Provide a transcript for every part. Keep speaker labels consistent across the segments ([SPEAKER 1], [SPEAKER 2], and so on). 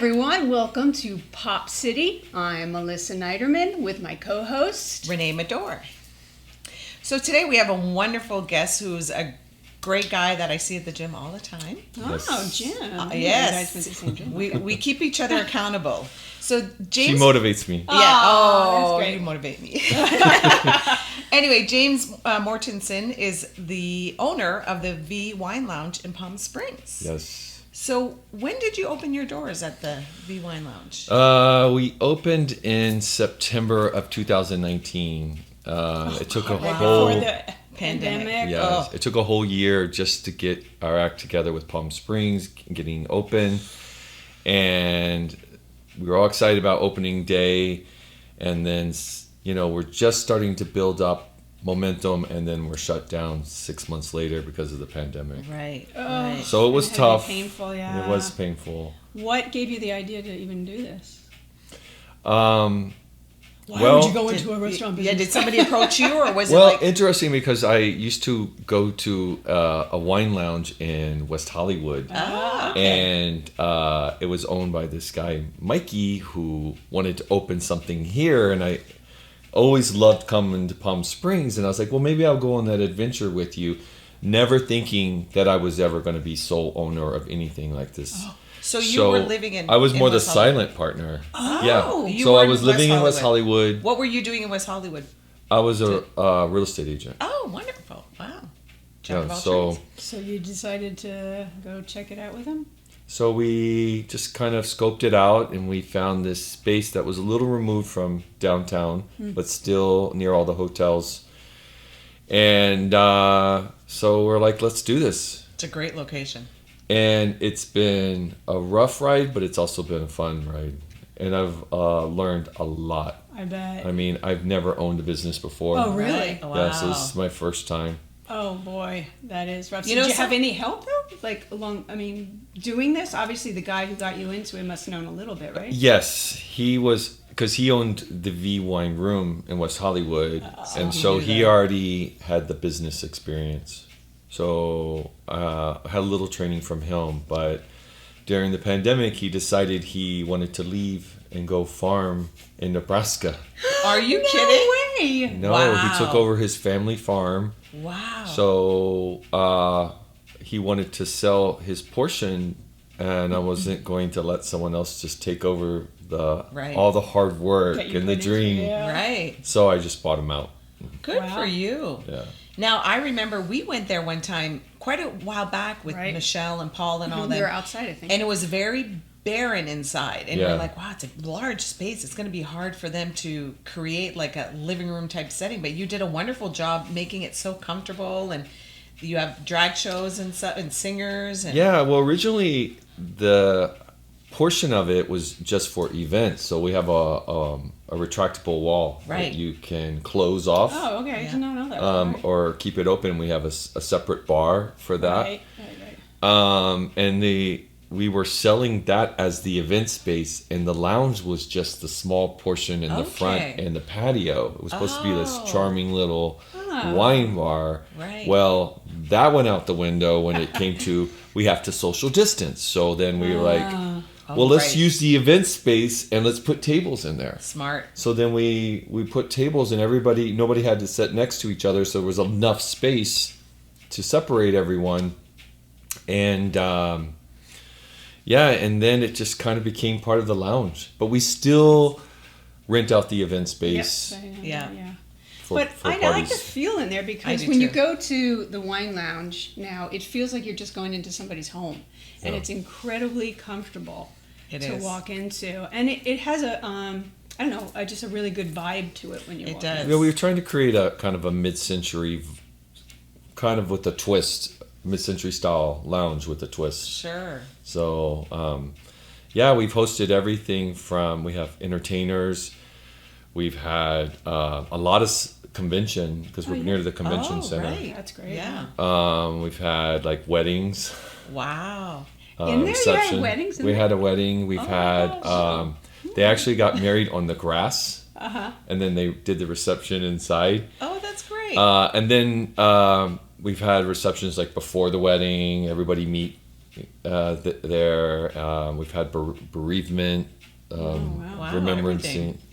[SPEAKER 1] everyone, welcome to Pop City. I'm Melissa Niederman with my co-host
[SPEAKER 2] Renae Mador. So today we have a wonderful guest who's a great guy that I see at the gym all the time.
[SPEAKER 1] Oh, Jim.
[SPEAKER 2] Yes.
[SPEAKER 1] You guys went to the same gym.
[SPEAKER 2] We keep each other accountable. So James,
[SPEAKER 3] She motivates me.
[SPEAKER 2] yeah.
[SPEAKER 1] That's
[SPEAKER 2] Oh,
[SPEAKER 1] great.
[SPEAKER 2] you motivate me. Anyway, James Mortensen is the owner of the V Wine Lounge in Palm Springs.
[SPEAKER 3] Yes.
[SPEAKER 2] So when did you open your doors at the V Wine Lounge?
[SPEAKER 3] We opened in September of 2019. It took a
[SPEAKER 1] Right
[SPEAKER 3] whole
[SPEAKER 1] before the pandemic.
[SPEAKER 3] It took a whole year just to get our act together with Palm Springs, getting open, and we were all excited about opening day, and then we're just starting to build up momentum, and then we're shut down 6 months later because of the pandemic.
[SPEAKER 2] Right.
[SPEAKER 1] Oh.
[SPEAKER 3] So it was
[SPEAKER 1] It had to be
[SPEAKER 3] tough.
[SPEAKER 1] painful, yeah.
[SPEAKER 3] It was painful.
[SPEAKER 1] What gave you the idea to even do this? Why
[SPEAKER 3] Well-
[SPEAKER 1] would you go into a restaurant business?
[SPEAKER 2] Yeah, did somebody approach you, or was
[SPEAKER 3] Well,
[SPEAKER 2] it like...
[SPEAKER 3] interesting because I used to go to a wine lounge in West Hollywood, and it was owned by this guy, Mikey, who wanted to open something here, and I always loved coming to Palm Springs, and I was like, well, maybe I'll go on that adventure with you, never thinking that I was ever going to be sole owner of anything like this.
[SPEAKER 2] So you were living in...
[SPEAKER 3] I was
[SPEAKER 2] in
[SPEAKER 3] more the
[SPEAKER 2] West Hollywood.
[SPEAKER 3] silent partner.
[SPEAKER 2] Oh,
[SPEAKER 3] Yeah.
[SPEAKER 2] you
[SPEAKER 3] So
[SPEAKER 2] were
[SPEAKER 3] I
[SPEAKER 2] in
[SPEAKER 3] was
[SPEAKER 2] West
[SPEAKER 3] living in West
[SPEAKER 2] Hollywood.
[SPEAKER 3] Hollywood.
[SPEAKER 2] What were you doing in West Hollywood?
[SPEAKER 3] I was a real estate agent.
[SPEAKER 2] Oh, wonderful. Wow. Jack of
[SPEAKER 3] Yeah,
[SPEAKER 2] all
[SPEAKER 3] so
[SPEAKER 2] trades.
[SPEAKER 1] So you decided to go check it out with him?
[SPEAKER 3] So we just kind of scoped it out, and we found this space that was a little removed from downtown, but still near all the hotels. And so we're like, let's do this.
[SPEAKER 2] It's a great location.
[SPEAKER 3] And it's been a rough ride, but it's also been a fun ride. And I've learned a lot.
[SPEAKER 1] I bet.
[SPEAKER 3] I mean, I've never owned a business before.
[SPEAKER 1] Oh, really?
[SPEAKER 2] Right. Wow.
[SPEAKER 3] Yeah, so this is my first time.
[SPEAKER 1] Oh boy, that is rough. So
[SPEAKER 2] You know,
[SPEAKER 1] did you have
[SPEAKER 2] some-
[SPEAKER 1] any help though? Like doing this? Obviously the guy who got you into it must have known a little bit, right?
[SPEAKER 3] Yes, he was, because he owned the V Wine Room in West Hollywood, and
[SPEAKER 2] he
[SPEAKER 3] so
[SPEAKER 2] knew
[SPEAKER 3] he
[SPEAKER 2] that.
[SPEAKER 3] already had the business experience. So I had a little training from him, but during the pandemic, he decided he wanted to leave and go farm in Nebraska.
[SPEAKER 2] Are you
[SPEAKER 1] No
[SPEAKER 2] kidding?
[SPEAKER 1] way!
[SPEAKER 3] No,
[SPEAKER 2] Wow.
[SPEAKER 3] he took over his family farm.
[SPEAKER 2] Wow.
[SPEAKER 3] So he wanted to sell his portion, and I wasn't going to let someone else just take over
[SPEAKER 2] Right.
[SPEAKER 3] all the hard work
[SPEAKER 1] That you
[SPEAKER 3] and the
[SPEAKER 1] put into
[SPEAKER 3] dream.
[SPEAKER 1] it, yeah.
[SPEAKER 2] Right.
[SPEAKER 3] So I just bought him out.
[SPEAKER 2] Good
[SPEAKER 1] Wow.
[SPEAKER 2] for you.
[SPEAKER 3] Yeah.
[SPEAKER 2] Now, I remember we went there one time quite a while back with
[SPEAKER 1] Right.
[SPEAKER 2] Michelle and Paul and all
[SPEAKER 1] We
[SPEAKER 2] that.
[SPEAKER 1] were outside, I think.
[SPEAKER 2] And it was very barren inside. And
[SPEAKER 3] Yeah.
[SPEAKER 2] we're like, wow, it's a large space. It's going to be hard for them to create like a living room type setting. But you did a wonderful job making it so comfortable. And you have drag shows and stuff and singers. And
[SPEAKER 3] Yeah, well, originally the portion of it was just for events. So we have a retractable wall
[SPEAKER 2] Right.
[SPEAKER 3] that you can close off
[SPEAKER 1] Oh, okay. I
[SPEAKER 2] Yeah.
[SPEAKER 1] did not know that. Right.
[SPEAKER 3] or keep it open. We have a separate bar for that.
[SPEAKER 1] Right.
[SPEAKER 3] And we were selling that as the event space, and the lounge was just the small portion in the front
[SPEAKER 2] Okay.
[SPEAKER 3] and the patio. It was supposed to be this
[SPEAKER 2] Oh.
[SPEAKER 3] charming little
[SPEAKER 1] Oh.
[SPEAKER 3] wine bar.
[SPEAKER 2] Right.
[SPEAKER 3] Well, that went out the window when it came to we have to social distance. So then we were like, well, let's
[SPEAKER 2] right.
[SPEAKER 3] use the event space and let's put tables in there.
[SPEAKER 2] Smart.
[SPEAKER 3] So then we put tables, and nobody had to sit next to each other, so there was enough space to separate everyone. And and then it just kind of became part of the lounge. But we still rent out the event space
[SPEAKER 1] Yes, I know,
[SPEAKER 2] Yeah.
[SPEAKER 3] for,
[SPEAKER 1] But
[SPEAKER 3] for
[SPEAKER 1] I like
[SPEAKER 3] parties.
[SPEAKER 1] the feel in there because
[SPEAKER 2] do
[SPEAKER 1] when you
[SPEAKER 2] too.
[SPEAKER 1] go to the wine lounge now, it feels like you're just going into somebody's home, and
[SPEAKER 3] Yeah.
[SPEAKER 1] it's incredibly comfortable
[SPEAKER 2] It
[SPEAKER 1] to
[SPEAKER 2] is.
[SPEAKER 1] walk into, and it has a I don't know, just a really good vibe to it when you
[SPEAKER 2] It
[SPEAKER 1] walk
[SPEAKER 2] does.
[SPEAKER 1] in.
[SPEAKER 3] You know, we were trying to create a kind of a mid-century, kind of with a twist, mid-century style lounge with a twist.
[SPEAKER 2] Sure.
[SPEAKER 3] So, we've hosted everything from, we have entertainers, we've had a lot of convention, because we're
[SPEAKER 1] yeah.
[SPEAKER 3] near the convention center.
[SPEAKER 2] Right.
[SPEAKER 1] That's great.
[SPEAKER 2] Yeah.
[SPEAKER 3] We've had like weddings.
[SPEAKER 2] Wow.
[SPEAKER 1] In there, you had weddings in
[SPEAKER 3] We
[SPEAKER 1] there?
[SPEAKER 3] had a wedding. We've had, they actually got married on the grass, and then they did the reception inside.
[SPEAKER 2] Oh, that's great.
[SPEAKER 3] And then we've had receptions like before the wedding. Everybody meet there. We've had bereavement,
[SPEAKER 1] wow.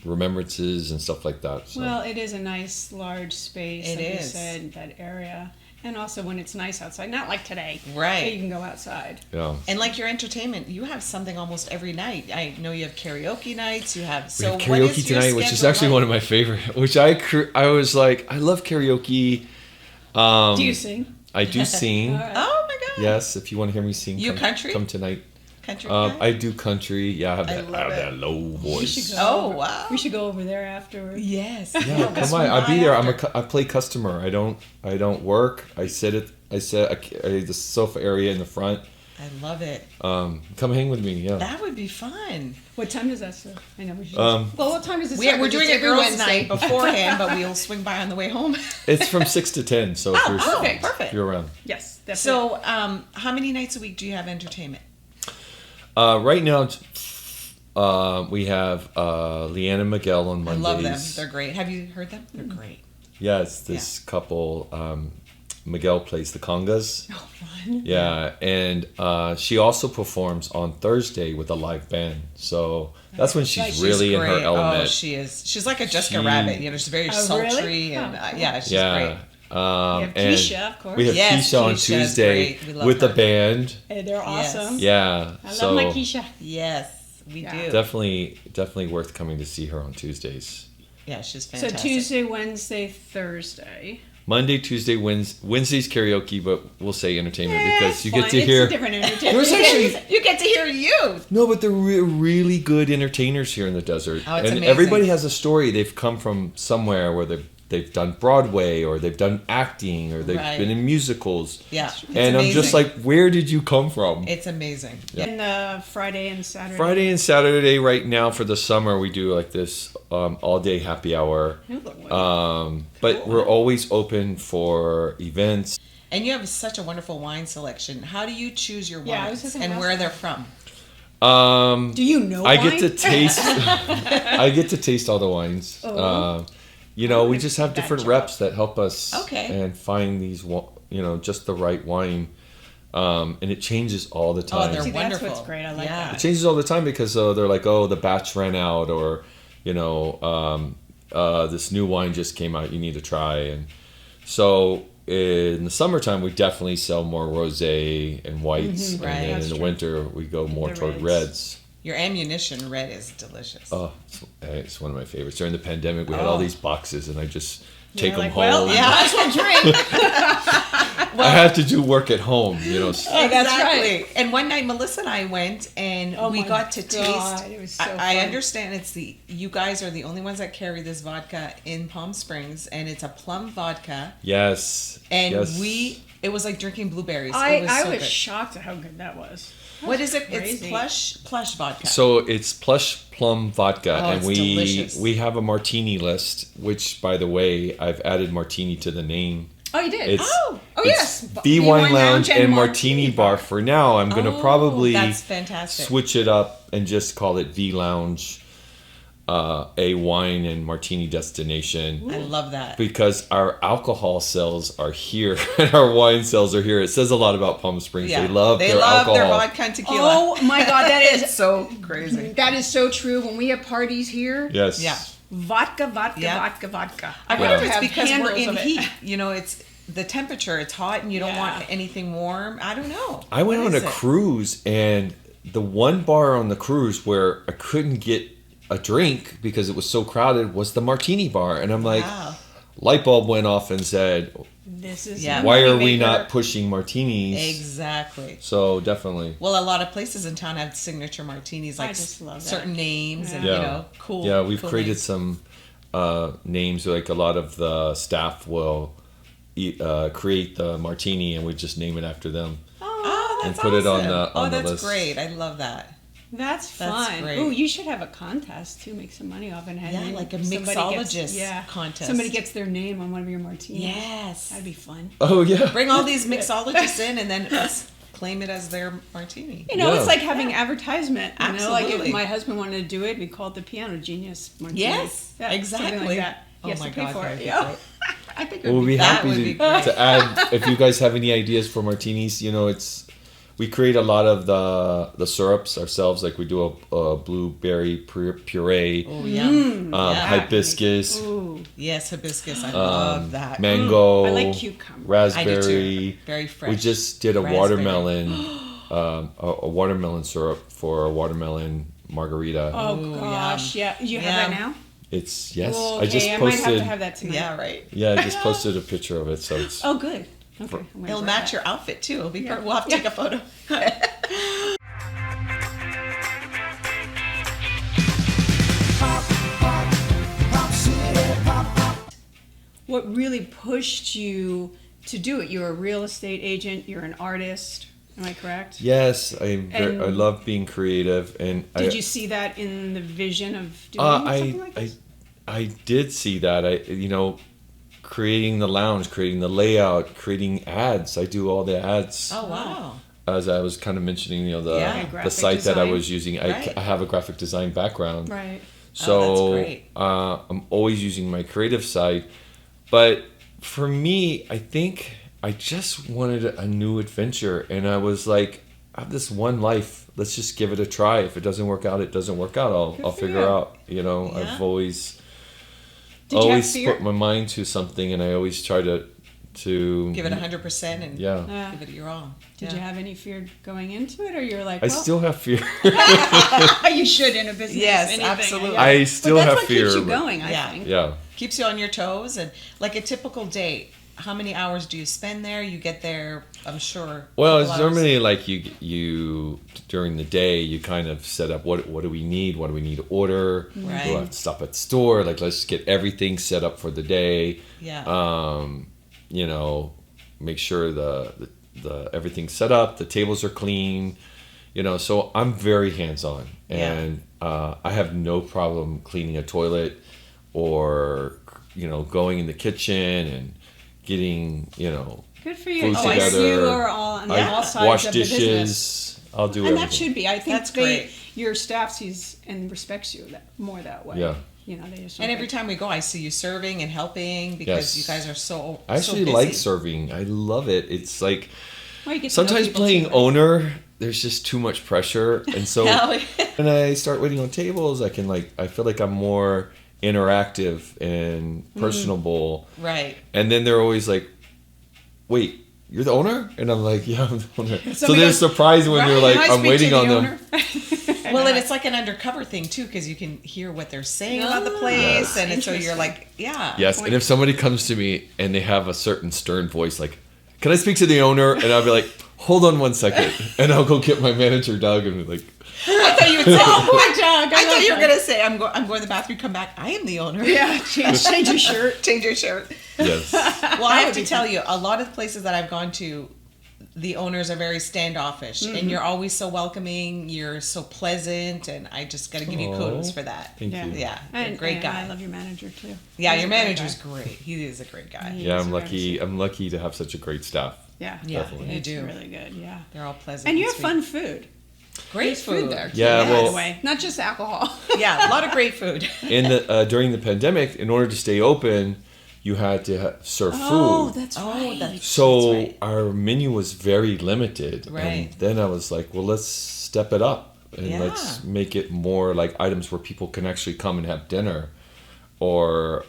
[SPEAKER 3] remembrances, and stuff like that. So.
[SPEAKER 1] Well, it is a nice, large space.
[SPEAKER 2] It
[SPEAKER 1] like
[SPEAKER 2] is.
[SPEAKER 1] you said, that area. And also when it's nice outside. Not like today.
[SPEAKER 2] Right.
[SPEAKER 1] You can go outside.
[SPEAKER 3] Yeah.
[SPEAKER 2] And like your entertainment, you have something almost every night. I know you have karaoke nights. You have
[SPEAKER 3] We have
[SPEAKER 2] what
[SPEAKER 3] karaoke
[SPEAKER 2] is your
[SPEAKER 3] tonight, which is
[SPEAKER 2] schedule
[SPEAKER 3] actually
[SPEAKER 2] like?
[SPEAKER 3] one of my favorite. Which I was like, I love karaoke.
[SPEAKER 1] Do you sing?
[SPEAKER 3] I do sing.
[SPEAKER 1] All right.
[SPEAKER 2] Oh my god.
[SPEAKER 3] Yes, if you want to hear me sing,
[SPEAKER 2] You country?
[SPEAKER 3] come tonight.
[SPEAKER 2] Country. guy?
[SPEAKER 3] I do country. Yeah, I have
[SPEAKER 2] love it.
[SPEAKER 3] that low voice.
[SPEAKER 1] should go.
[SPEAKER 2] Oh wow.
[SPEAKER 1] We should go over there afterwards.
[SPEAKER 2] Yes.
[SPEAKER 3] Yeah, come on. I'll be there. I play customer. I don't work. I sit at the sofa area in the front.
[SPEAKER 2] I love it.
[SPEAKER 3] Come hang with me. Yeah.
[SPEAKER 2] That would be fun.
[SPEAKER 1] What time does that start? I know we should.
[SPEAKER 3] Um,
[SPEAKER 1] Well, what time does it
[SPEAKER 2] We're
[SPEAKER 1] start?
[SPEAKER 2] doing
[SPEAKER 1] It's
[SPEAKER 2] a
[SPEAKER 1] every
[SPEAKER 2] girls'
[SPEAKER 1] Wednesday.
[SPEAKER 2] night beforehand, but we'll swing by on the way home.
[SPEAKER 3] It's from 6 to 10. So if
[SPEAKER 1] perfect.
[SPEAKER 2] Perfect.
[SPEAKER 3] you're around.
[SPEAKER 1] Yes, definitely.
[SPEAKER 2] So, how many nights a week do you have entertainment?
[SPEAKER 3] Right now, we have Leanne and Miguel on
[SPEAKER 2] I
[SPEAKER 3] Mondays.
[SPEAKER 2] love them. They're great. Have you heard them? They're great.
[SPEAKER 3] Yes, this couple. Miguel plays the congas.
[SPEAKER 1] Oh, fun.
[SPEAKER 3] Yeah, and she also performs on Thursday with a live band. So that's when she's
[SPEAKER 2] She's
[SPEAKER 3] really in her
[SPEAKER 2] great.
[SPEAKER 3] element.
[SPEAKER 2] Oh, she is. She's like a Jessica
[SPEAKER 3] She-
[SPEAKER 2] Rabbit. You know, she's very
[SPEAKER 1] Oh,
[SPEAKER 2] sultry
[SPEAKER 1] really?
[SPEAKER 2] and
[SPEAKER 1] Oh, cool.
[SPEAKER 2] yeah, she's
[SPEAKER 3] Yeah.
[SPEAKER 2] great.
[SPEAKER 1] We have
[SPEAKER 3] And
[SPEAKER 1] Keisha, of course.
[SPEAKER 3] we have
[SPEAKER 2] Yes,
[SPEAKER 3] Keisha on
[SPEAKER 2] Keisha's
[SPEAKER 3] Tuesday
[SPEAKER 2] great. We love
[SPEAKER 3] with the
[SPEAKER 2] her.
[SPEAKER 3] band.
[SPEAKER 1] Hey, they're awesome.
[SPEAKER 3] Yeah,
[SPEAKER 1] I
[SPEAKER 3] so
[SPEAKER 1] love my Keisha.
[SPEAKER 2] Yes, we
[SPEAKER 1] Yeah.
[SPEAKER 2] do.
[SPEAKER 3] definitely worth coming to see her on Tuesdays.
[SPEAKER 2] Yeah, she's
[SPEAKER 1] So
[SPEAKER 2] fantastic.
[SPEAKER 1] Tuesday, Wednesday, Thursday.
[SPEAKER 3] Monday, Tuesday, Wednesday's karaoke, but we'll say entertainment
[SPEAKER 1] Yeah,
[SPEAKER 3] because you
[SPEAKER 1] fun.
[SPEAKER 3] get to
[SPEAKER 1] It's
[SPEAKER 3] hear.
[SPEAKER 1] a different entertainment.
[SPEAKER 3] There's actually
[SPEAKER 2] You get to hear you.
[SPEAKER 3] no, but they're really good entertainers here in the desert,
[SPEAKER 2] Oh, it's
[SPEAKER 3] and
[SPEAKER 2] amazing.
[SPEAKER 3] everybody has a story. They've come from somewhere where they've done Broadway or they've done acting or they've
[SPEAKER 2] Right.
[SPEAKER 3] been in musicals.
[SPEAKER 2] Yeah, it's
[SPEAKER 3] and I'm just
[SPEAKER 2] amazing.
[SPEAKER 3] like, where did you come from?
[SPEAKER 2] It's amazing. Yeah.
[SPEAKER 1] And Friday and Saturday.
[SPEAKER 3] Friday and Saturday right now for the summer we do like this all day happy hour. But we're always open for events.
[SPEAKER 2] And you have such a wonderful wine selection. How do you choose your
[SPEAKER 1] Yeah, I
[SPEAKER 2] wines
[SPEAKER 1] was just gonna
[SPEAKER 2] and
[SPEAKER 1] ask
[SPEAKER 2] where
[SPEAKER 1] that.
[SPEAKER 2] they're from?
[SPEAKER 1] Do you know
[SPEAKER 3] I
[SPEAKER 1] wine?
[SPEAKER 3] get to taste I get to taste all the wines.
[SPEAKER 1] Oh.
[SPEAKER 3] You know, we
[SPEAKER 1] What a
[SPEAKER 3] just have
[SPEAKER 1] bad
[SPEAKER 3] different
[SPEAKER 1] job.
[SPEAKER 3] reps that help us
[SPEAKER 2] Okay.
[SPEAKER 3] and find these just the right wine. And it changes all the time.
[SPEAKER 2] they're
[SPEAKER 1] See, that's
[SPEAKER 2] wonderful.
[SPEAKER 1] what's great. I like
[SPEAKER 2] Yeah.
[SPEAKER 3] It changes all the time because they're like, oh, the batch ran out, or this new wine just came out, you need to try. And so in the summertime, we definitely sell more rosé and whites,
[SPEAKER 2] Right.
[SPEAKER 3] and then
[SPEAKER 1] That's
[SPEAKER 3] in the
[SPEAKER 1] true.
[SPEAKER 3] winter we go more
[SPEAKER 1] The
[SPEAKER 3] toward
[SPEAKER 1] reds.
[SPEAKER 3] reds.
[SPEAKER 2] Your ammunition red is delicious.
[SPEAKER 3] Oh, it's one of my favorites. During the pandemic, we had all these boxes, and I just take them
[SPEAKER 1] like,
[SPEAKER 3] home.
[SPEAKER 1] well,
[SPEAKER 2] Yeah.
[SPEAKER 1] might as well drink.
[SPEAKER 3] I had to do work at home,
[SPEAKER 1] that's
[SPEAKER 2] Exactly.
[SPEAKER 1] right.
[SPEAKER 2] And one night, Melissa and I went, and
[SPEAKER 1] Oh
[SPEAKER 2] we
[SPEAKER 1] my
[SPEAKER 2] got to
[SPEAKER 1] God,
[SPEAKER 2] taste.
[SPEAKER 1] it was so
[SPEAKER 2] I
[SPEAKER 1] fun.
[SPEAKER 2] understand you guys are the only ones that carry this vodka in Palm Springs, and it's a plum vodka.
[SPEAKER 3] Yes.
[SPEAKER 2] And
[SPEAKER 3] yes.
[SPEAKER 2] it was like drinking blueberries.
[SPEAKER 1] I
[SPEAKER 2] it was so
[SPEAKER 1] was
[SPEAKER 2] good.
[SPEAKER 1] shocked at how good that was.
[SPEAKER 2] What is it?
[SPEAKER 1] Crazy.
[SPEAKER 2] It's plush vodka.
[SPEAKER 3] So it's plush plum vodka,
[SPEAKER 2] Oh,
[SPEAKER 3] and
[SPEAKER 2] it's
[SPEAKER 3] we
[SPEAKER 2] delicious.
[SPEAKER 3] we have a martini list. Which, by the way, I've added martini to the name.
[SPEAKER 1] Oh, you did?
[SPEAKER 3] It's
[SPEAKER 1] Oh, yes.
[SPEAKER 3] V Wine Lounge and Martini Bar. For now, I'm gonna
[SPEAKER 2] Oh,
[SPEAKER 3] probably
[SPEAKER 2] that's fantastic.
[SPEAKER 3] switch it up and just call it V Lounge, a wine and martini destination.
[SPEAKER 2] I love that.
[SPEAKER 3] Because our alcohol sales are here and our wine sales are here. It says a lot about Palm Springs.
[SPEAKER 2] Yeah.
[SPEAKER 3] They love their
[SPEAKER 2] their
[SPEAKER 3] alcohol.
[SPEAKER 2] vodka and tequila.
[SPEAKER 1] Oh, my God, that is
[SPEAKER 2] It's so crazy.
[SPEAKER 1] That is so true. When we have parties here,
[SPEAKER 3] Yes.
[SPEAKER 2] Yeah.
[SPEAKER 1] vodka,
[SPEAKER 2] Yeah.
[SPEAKER 1] vodka.
[SPEAKER 2] I wonder if
[SPEAKER 1] We
[SPEAKER 2] it's
[SPEAKER 1] have
[SPEAKER 2] because we're
[SPEAKER 1] handles
[SPEAKER 2] in
[SPEAKER 1] of it.
[SPEAKER 2] heat. You know, it's the temperature. It's hot, and you don't
[SPEAKER 1] Yeah.
[SPEAKER 2] want anything warm. I don't know.
[SPEAKER 3] I went
[SPEAKER 2] What
[SPEAKER 3] on a
[SPEAKER 2] is it?
[SPEAKER 3] cruise, and the one bar on the cruise where I couldn't get a drink because it was so crowded was the martini bar. And I'm like,
[SPEAKER 2] Wow.
[SPEAKER 3] light bulb went off and said,
[SPEAKER 1] This is
[SPEAKER 2] Yeah.
[SPEAKER 3] why are
[SPEAKER 1] money
[SPEAKER 3] we
[SPEAKER 1] maker.
[SPEAKER 3] not pushing martinis?
[SPEAKER 2] Exactly.
[SPEAKER 3] So definitely.
[SPEAKER 2] Well, a lot of places in town have signature martinis, like
[SPEAKER 1] just love that.
[SPEAKER 2] certain names, and
[SPEAKER 3] Yeah.
[SPEAKER 2] you know, cool.
[SPEAKER 3] Yeah, we've
[SPEAKER 2] cool
[SPEAKER 3] created
[SPEAKER 2] names.
[SPEAKER 3] some names. Like a lot of the staff will create the martini, and we just name it after them.
[SPEAKER 2] Oh, that's
[SPEAKER 3] and put it on
[SPEAKER 2] awesome.
[SPEAKER 3] the- on the
[SPEAKER 2] that's
[SPEAKER 3] list.
[SPEAKER 2] great. I love that.
[SPEAKER 1] That's
[SPEAKER 2] That's
[SPEAKER 1] fun.
[SPEAKER 2] great.
[SPEAKER 1] Ooh, you should have a contest to make some money off it. And
[SPEAKER 2] Yeah,
[SPEAKER 1] then
[SPEAKER 2] like a
[SPEAKER 1] somebody
[SPEAKER 2] mixologist contest.
[SPEAKER 1] Somebody gets their name on one of your martinis.
[SPEAKER 2] Yes.
[SPEAKER 1] That'd be fun.
[SPEAKER 3] Oh yeah.
[SPEAKER 2] Bring all these mixologists in, and then us claim it as their martini.
[SPEAKER 1] You know,
[SPEAKER 3] Yeah.
[SPEAKER 1] it's like having advertisement. You know, like
[SPEAKER 2] Absolutely.
[SPEAKER 1] if my husband wanted to do it, we'd call it the Piano Genius Martini.
[SPEAKER 2] Yes,
[SPEAKER 1] Yeah, something
[SPEAKER 2] exactly.
[SPEAKER 1] like that.
[SPEAKER 2] Oh
[SPEAKER 1] He has
[SPEAKER 2] my
[SPEAKER 1] to pay
[SPEAKER 2] God,
[SPEAKER 1] for
[SPEAKER 2] that'd
[SPEAKER 1] it.
[SPEAKER 2] be
[SPEAKER 1] Yeah.
[SPEAKER 2] great.
[SPEAKER 1] I think it
[SPEAKER 3] We'll
[SPEAKER 1] would
[SPEAKER 3] be
[SPEAKER 1] be
[SPEAKER 2] That
[SPEAKER 3] happy
[SPEAKER 2] would
[SPEAKER 3] to,
[SPEAKER 2] be great.
[SPEAKER 3] to add if you guys have any ideas for martinis. You know, we create a lot of the syrups ourselves. Like we do a blueberry puree,
[SPEAKER 2] Oh, yum.
[SPEAKER 3] hibiscus,
[SPEAKER 1] Ooh,
[SPEAKER 2] Yes, hibiscus. I love that.
[SPEAKER 3] mango,
[SPEAKER 1] I like cucumber.
[SPEAKER 3] raspberry.
[SPEAKER 2] I do too. Very fresh.
[SPEAKER 3] We just did a
[SPEAKER 2] Raspberry.
[SPEAKER 3] watermelon, a watermelon syrup for a watermelon margarita.
[SPEAKER 1] Oh
[SPEAKER 2] Ooh,
[SPEAKER 1] gosh, yeah. You have that
[SPEAKER 2] Yum.
[SPEAKER 1] now?
[SPEAKER 3] It's yes.
[SPEAKER 1] Well,
[SPEAKER 3] I just
[SPEAKER 1] okay, I might
[SPEAKER 3] posted.
[SPEAKER 1] have to have that tonight.
[SPEAKER 2] Yeah, right.
[SPEAKER 3] Yeah, I just posted a picture of it. So it's
[SPEAKER 1] Oh, good. Okay. I'm gonna
[SPEAKER 2] It'll
[SPEAKER 1] try
[SPEAKER 2] match
[SPEAKER 1] that.
[SPEAKER 2] your outfit too. It'll be
[SPEAKER 1] Yeah.
[SPEAKER 2] We'll have to take a photo.
[SPEAKER 1] What really pushed you to do it? You're a real estate agent. You're an artist. Am I correct?
[SPEAKER 3] yes. I
[SPEAKER 1] And-
[SPEAKER 3] love being creative, and
[SPEAKER 1] Did
[SPEAKER 3] I,
[SPEAKER 1] you see that in the vision of doing something like this?
[SPEAKER 3] I did see that. Creating the lounge, creating the layout, creating ads. I do all the ads.
[SPEAKER 2] Oh wow.
[SPEAKER 3] As I was kind of mentioning, the
[SPEAKER 2] Yeah.
[SPEAKER 3] the
[SPEAKER 1] Graphic
[SPEAKER 3] site that I
[SPEAKER 1] design.
[SPEAKER 3] was using.
[SPEAKER 2] Right.
[SPEAKER 3] I have a graphic design background.
[SPEAKER 1] Right.
[SPEAKER 3] So
[SPEAKER 2] Oh, that's great.
[SPEAKER 3] I'm always using my creative side. But for me, I think I just wanted a new adventure. And I was like, I have this one life. Let's just give it a try. If it doesn't work out, it doesn't work out. I'll
[SPEAKER 1] for
[SPEAKER 3] figure
[SPEAKER 1] you.
[SPEAKER 3] out.
[SPEAKER 2] Yeah.
[SPEAKER 3] I've always
[SPEAKER 1] Did you have
[SPEAKER 3] always
[SPEAKER 1] fear?
[SPEAKER 3] put my mind to something, and I always try to
[SPEAKER 2] Give it 100% and
[SPEAKER 3] Yeah.
[SPEAKER 2] give it your all.
[SPEAKER 1] Did you have any fear going into it, or you're like,
[SPEAKER 3] I
[SPEAKER 1] well,
[SPEAKER 3] still have fear.
[SPEAKER 1] you should in a business?
[SPEAKER 2] Yes,
[SPEAKER 1] anything,
[SPEAKER 2] absolutely.
[SPEAKER 1] yeah.
[SPEAKER 3] I still
[SPEAKER 1] but that's
[SPEAKER 3] have
[SPEAKER 1] what
[SPEAKER 3] fear.
[SPEAKER 1] keeps you
[SPEAKER 3] but-
[SPEAKER 1] going, I
[SPEAKER 2] Yeah.
[SPEAKER 1] think.
[SPEAKER 3] Yeah.
[SPEAKER 2] Keeps you on your toes, and like a typical day. How many hours do you spend there? You get there, I'm sure.
[SPEAKER 3] Well,
[SPEAKER 2] couple
[SPEAKER 3] it's
[SPEAKER 2] hours.
[SPEAKER 3] normally like you during the day you kind of set up what do we need? What do we need to order?
[SPEAKER 2] Right.
[SPEAKER 3] We'll have to stop at the store. Like let's get everything set up for the day.
[SPEAKER 2] Yeah.
[SPEAKER 3] Make sure the everything's set up. The tables are clean. So I'm very hands on,
[SPEAKER 2] Yeah.
[SPEAKER 3] and I have no problem cleaning a toilet or going in the kitchen and getting
[SPEAKER 1] Good for you.
[SPEAKER 3] food
[SPEAKER 1] So
[SPEAKER 3] together.
[SPEAKER 1] you are all on
[SPEAKER 2] Yeah.
[SPEAKER 1] all sides
[SPEAKER 3] wash
[SPEAKER 1] of the business.
[SPEAKER 3] dishes. I'll do
[SPEAKER 1] And
[SPEAKER 3] everything.
[SPEAKER 1] that should be. I think
[SPEAKER 2] That's great.
[SPEAKER 1] your staff sees and respects you more that way.
[SPEAKER 3] Yeah.
[SPEAKER 1] They just.
[SPEAKER 2] And every time we go, I see you serving and helping because
[SPEAKER 3] Yes.
[SPEAKER 2] you guys are so.
[SPEAKER 3] I actually
[SPEAKER 2] so busy.
[SPEAKER 3] like serving. I love it. It's like
[SPEAKER 1] Well, you get to know
[SPEAKER 3] sometimes
[SPEAKER 1] people
[SPEAKER 3] playing
[SPEAKER 1] too, right?
[SPEAKER 3] owner, there's just too much pressure, and so
[SPEAKER 2] No.
[SPEAKER 3] when I start waiting on tables, I feel like I'm more interactive and personable.
[SPEAKER 2] Right.
[SPEAKER 3] And then they're always like, "Wait, you're the owner?" And I'm like, "Yeah, I'm the owner." So
[SPEAKER 1] Somebody
[SPEAKER 3] they're
[SPEAKER 1] goes,
[SPEAKER 3] surprised when they're
[SPEAKER 1] Right,
[SPEAKER 3] like,
[SPEAKER 1] can I
[SPEAKER 3] "I'm
[SPEAKER 1] speak
[SPEAKER 3] waiting
[SPEAKER 1] to
[SPEAKER 3] on
[SPEAKER 1] the
[SPEAKER 3] them."
[SPEAKER 1] owner?
[SPEAKER 2] Well, and it's like an undercover thing too, because you can hear what they're saying about the
[SPEAKER 1] Ah,
[SPEAKER 2] place,
[SPEAKER 3] Yes.
[SPEAKER 2] and so you're
[SPEAKER 1] interesting.
[SPEAKER 2] like, yeah.
[SPEAKER 3] Yes, and if somebody comes to me and they have a certain stern voice, like, "Can I speak to the owner?" And I'll be like, "Hold on one second," and I'll go get my manager Doug and be like,
[SPEAKER 2] I thought you would say.
[SPEAKER 1] Poor Doug.
[SPEAKER 2] I thought you were gonna say, I'm going to the bathroom. Come back. I am the owner.
[SPEAKER 1] Yeah, change your shirt.
[SPEAKER 2] Change your shirt.
[SPEAKER 3] "Yes."
[SPEAKER 2] Well, I have to tell you, a lot of the places that I've gone to, the owners are very standoffish, and you're always so welcoming. You're so pleasant, and I just got to give you kudos
[SPEAKER 3] Aw.
[SPEAKER 2] for that.
[SPEAKER 3] Thank
[SPEAKER 1] Yeah.
[SPEAKER 3] you.
[SPEAKER 2] Yeah, you're a
[SPEAKER 1] And,
[SPEAKER 2] great
[SPEAKER 1] and
[SPEAKER 2] guy.
[SPEAKER 1] I love your manager too.
[SPEAKER 2] Yeah,
[SPEAKER 1] He's
[SPEAKER 2] your
[SPEAKER 1] a great
[SPEAKER 2] manager's
[SPEAKER 1] guy.
[SPEAKER 2] great. He is a great guy.
[SPEAKER 1] He
[SPEAKER 3] Yeah,
[SPEAKER 1] is
[SPEAKER 3] I'm
[SPEAKER 1] very
[SPEAKER 3] lucky. I'm lucky to have such a great staff.
[SPEAKER 1] Yeah,
[SPEAKER 2] Yeah,
[SPEAKER 3] Definitely.
[SPEAKER 2] you
[SPEAKER 1] it's
[SPEAKER 2] do.
[SPEAKER 1] really good. Yeah,
[SPEAKER 2] They're all pleasant.
[SPEAKER 1] and you have
[SPEAKER 2] sweet.
[SPEAKER 1] fun food.
[SPEAKER 2] Great
[SPEAKER 1] There's food there. Too,
[SPEAKER 3] Yeah,
[SPEAKER 1] by
[SPEAKER 3] well-
[SPEAKER 1] the way, not just alcohol.
[SPEAKER 2] Yeah, a lot of great food.
[SPEAKER 3] In the during the pandemic, in order to stay open, you had to serve
[SPEAKER 1] Oh,
[SPEAKER 3] food.
[SPEAKER 1] that's
[SPEAKER 2] Oh,
[SPEAKER 1] right.
[SPEAKER 2] that's-
[SPEAKER 3] So
[SPEAKER 2] right.
[SPEAKER 3] our menu was very limited,
[SPEAKER 2] Right.
[SPEAKER 3] and then I was like, "Well, let's step it up and
[SPEAKER 2] Yeah.
[SPEAKER 3] let's make it more like items where people can actually come and have dinner, or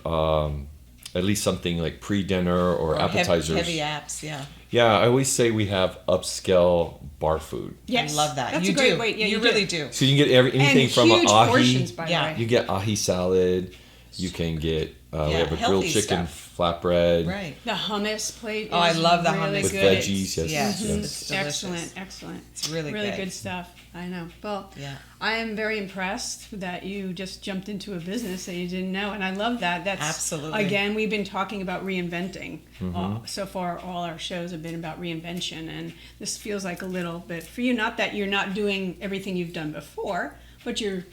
[SPEAKER 3] at least something like pre-dinner or appetizers."
[SPEAKER 2] Heavy apps, yeah.
[SPEAKER 3] Yeah, I always say we have upscale bar food,
[SPEAKER 1] Yes,
[SPEAKER 2] I love that.
[SPEAKER 1] That's
[SPEAKER 2] you
[SPEAKER 1] a great
[SPEAKER 2] do.
[SPEAKER 1] way. Yeah,
[SPEAKER 2] you
[SPEAKER 1] do.
[SPEAKER 2] really do.
[SPEAKER 3] so you can get anything
[SPEAKER 1] And
[SPEAKER 3] from
[SPEAKER 1] huge
[SPEAKER 3] an
[SPEAKER 1] portions,
[SPEAKER 3] ahi.
[SPEAKER 1] by
[SPEAKER 2] Yeah.
[SPEAKER 1] the
[SPEAKER 3] You
[SPEAKER 1] way.
[SPEAKER 3] get ahi salad. You can get we
[SPEAKER 2] Yeah,
[SPEAKER 3] have a grilled
[SPEAKER 2] healthy
[SPEAKER 3] chicken
[SPEAKER 2] stuff.
[SPEAKER 3] flatbread.
[SPEAKER 2] Right.
[SPEAKER 1] The hummus plate.
[SPEAKER 2] Oh, I
[SPEAKER 1] is
[SPEAKER 2] love the
[SPEAKER 1] really
[SPEAKER 2] hummus.
[SPEAKER 3] With
[SPEAKER 1] good.
[SPEAKER 3] veggies, yes,
[SPEAKER 2] Yes.
[SPEAKER 3] yes.
[SPEAKER 2] It's delicious.
[SPEAKER 1] Excellent, excellent.
[SPEAKER 2] It's really
[SPEAKER 1] really
[SPEAKER 2] good.
[SPEAKER 1] good stuff. I know. Well,
[SPEAKER 2] Yeah.
[SPEAKER 1] I am very impressed that you just jumped into a business that you didn't know, and I love that. That's
[SPEAKER 2] Absolutely.
[SPEAKER 1] Again, we've been talking about reinventing.
[SPEAKER 3] Mm-hmm.
[SPEAKER 1] So far, all our shows have been about reinvention, and this feels like a little bit for you. Not that you're not doing everything you've done before, but you're,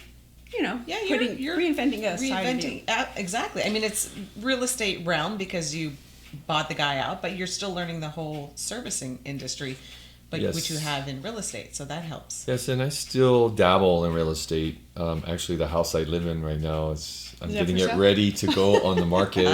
[SPEAKER 2] Yeah, you're
[SPEAKER 1] reinventing a side of you.
[SPEAKER 2] Reinventing, exactly. I mean, it's real estate realm because you bought the guy out, but you're still learning the whole servicing industry, but
[SPEAKER 3] Yes.
[SPEAKER 2] which you have in real estate, so that helps.
[SPEAKER 3] Yes, and I still dabble in real estate. Actually, the house I live in right now I'm
[SPEAKER 1] Is that
[SPEAKER 3] getting
[SPEAKER 1] for
[SPEAKER 3] it
[SPEAKER 1] sale?
[SPEAKER 3] ready to go on the market.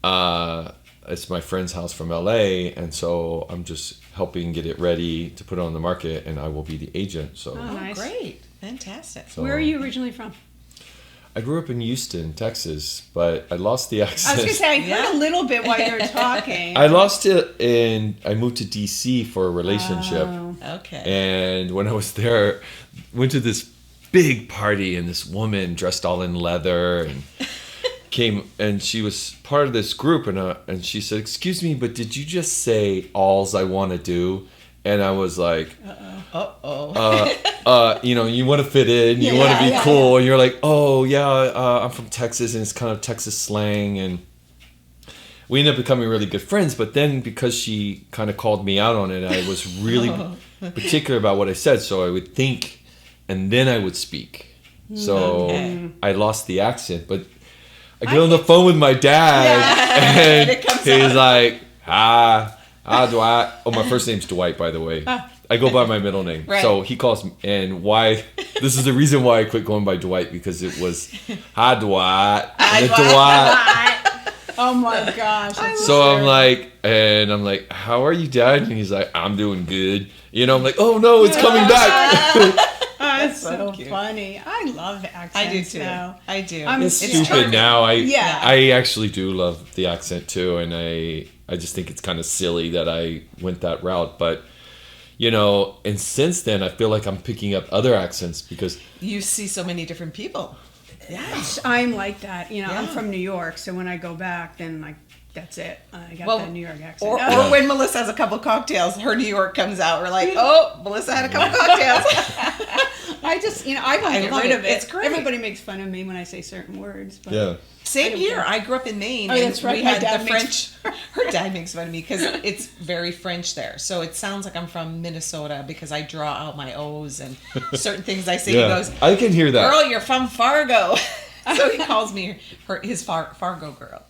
[SPEAKER 2] Oh,
[SPEAKER 3] It's my friend's house from LA, and so I'm just helping get it ready to put it on the market, and I will be the agent. So,
[SPEAKER 1] Oh, nice.
[SPEAKER 2] Great. Fantastic.
[SPEAKER 3] so
[SPEAKER 1] Where are you originally from?
[SPEAKER 3] I grew up in Houston, Texas, but I lost the
[SPEAKER 1] I was
[SPEAKER 3] accent.
[SPEAKER 1] gonna say I
[SPEAKER 2] Yeah.
[SPEAKER 1] heard a little bit while you were talking.
[SPEAKER 3] I lost it, and I moved to DC for a relationship.
[SPEAKER 1] Oh.
[SPEAKER 2] Okay.
[SPEAKER 3] And when I was there, went to this big party, and this woman dressed all in leather and came, and she was part of this group, and she said, "Excuse me, but did you just say all's I want to do?" And I was like, you want to fit in, you want to be cool, and you're like, "Oh yeah, I'm from Texas, and it's kind of Texas slang." And we ended up becoming really good friends. But then because she kind of called me out on it, I was really particular about what I said, so I would think, and then I would speak. So
[SPEAKER 2] Okay.
[SPEAKER 3] I lost the accent, but I get on the phone with my dad, and
[SPEAKER 2] it comes
[SPEAKER 3] he's
[SPEAKER 2] out.
[SPEAKER 3] like, Dwight. Oh, my first name's Dwight, by the way. I go by my middle name.
[SPEAKER 2] Right.
[SPEAKER 3] So he calls me, and why, this is the reason why I quit going by Dwight, because it was, hi, Dwight.
[SPEAKER 2] Hi,
[SPEAKER 3] And then
[SPEAKER 2] Dwight.
[SPEAKER 1] Oh my gosh. that's
[SPEAKER 3] So I'm
[SPEAKER 1] hysterical.
[SPEAKER 3] like, how are you, Dad? And he's like, I'm doing good. You know, I'm like, oh no, it's coming back.
[SPEAKER 1] Oh, that's
[SPEAKER 2] so
[SPEAKER 1] so
[SPEAKER 2] cute.
[SPEAKER 1] funny. I love accents.
[SPEAKER 2] I do too.
[SPEAKER 1] Now.
[SPEAKER 2] I do.
[SPEAKER 1] I'm
[SPEAKER 3] It's
[SPEAKER 1] It's
[SPEAKER 3] stupid
[SPEAKER 2] charming.
[SPEAKER 3] now.
[SPEAKER 1] Yeah.
[SPEAKER 3] I actually do love the accent too, and I just think it's kind of silly that I went that route. But and since then, I feel like I'm picking up other accents because
[SPEAKER 2] You see so many different people. Yeah.
[SPEAKER 1] I'm like that. I'm
[SPEAKER 2] Yeah.
[SPEAKER 1] from New York, so when I go back, then that's it. I got
[SPEAKER 2] Well,
[SPEAKER 1] that New York accent.
[SPEAKER 2] Or
[SPEAKER 1] No.
[SPEAKER 2] when Melissa has a couple cocktails, her New York comes out. We're like, oh, Melissa had a couple cocktails.
[SPEAKER 1] I just, I won't
[SPEAKER 2] I
[SPEAKER 1] get
[SPEAKER 2] love
[SPEAKER 1] rid
[SPEAKER 2] it.
[SPEAKER 1] of it.
[SPEAKER 2] It's great.
[SPEAKER 1] Everybody makes fun of me when I say certain words. But
[SPEAKER 3] yeah.
[SPEAKER 2] Same
[SPEAKER 1] don't
[SPEAKER 2] here.
[SPEAKER 1] care.
[SPEAKER 2] I grew up in Maine.
[SPEAKER 1] Oh,
[SPEAKER 2] and
[SPEAKER 1] that's right.
[SPEAKER 2] We
[SPEAKER 1] My
[SPEAKER 2] had
[SPEAKER 1] dad
[SPEAKER 2] the
[SPEAKER 1] makes-
[SPEAKER 2] French. Her dad makes fun of me because it's very French there. So it sounds like I'm from Minnesota because I draw out my O's and certain things I say. He
[SPEAKER 3] Yeah.
[SPEAKER 2] goes,
[SPEAKER 3] I can hear that.
[SPEAKER 2] "Girl, you're from Fargo." So he calls me his Fargo girl.